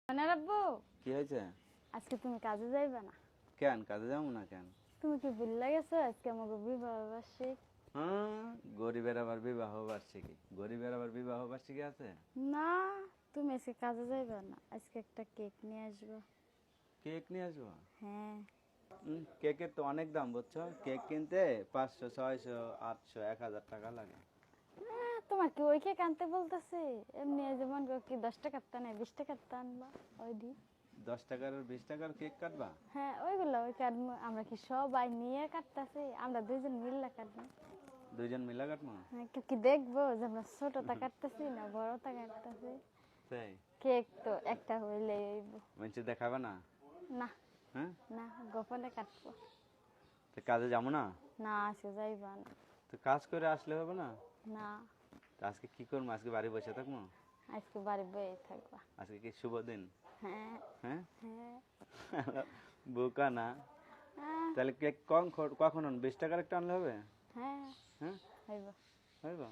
মানে আব্বু কি হয়েছে? আজকে তুমি কাজে যাইবা না? কেন কাজে যাবো না কেন? তুমি কি ভুলে গেছো আজকে আমাকে বিবাহ বার্ষিক? হ্যাঁ, গরিবের আবার বিবাহ বার্ষিকী। গরিবের আবার বিবাহ বার্ষিকী আছে? না, তুমি আজকে কাজে যাইবা না, আজকে একটা কেক নিয়ে আসবো। কেক নিয়ে আসবো? হ্যাঁ। কেকের তো অনেক দাম বুঝছো, কেক কিনতে 500, 600, 800, 1000 টাকা লাগে। তোমার কি ওই কেক আনতে বলতেছে? এমনি যেমন কি 10 টাকার তা নেই, 20 টাকার তা আনবা ওই দি। 10 টাকার আর 20 টাকার কেক কাটবা? হ্যাঁ ওইগুলো ওই কাটবো আমরা, কি সবাই নিয়ে কাটতেছি, আমরা দুইজন মিললে কাটবো। দুইজন মিলা কাটবো? হ্যাঁ, কেউ কি দেখবো যে আমরা ছোটটা কাটতেছি না বড়টা কাটতেছি? তাই? কেক তো একটা হইলেই হইব। মানুষ দেখাবে না? না হ্যাঁ, না, গোপনে কাটবো। তো কাজে যাবো না? না আজকে যাইবা না। তো কাজ করে আসলে হবে না? না, তো আজকে কি করবো? আজকে বাড়ি বসে থাকবো? আজকে বাড়ি বয়ে থাকবা। আজকে কি শুভ দিন? হ্যাঁ হ্যাঁ। হ্যাঁ। বোকা না? হ্যাঁ তাহলে কেক কখন 20 টাকার একটা আনলে হবে? হ্যাঁ হ্যাঁ, হইব। হইব।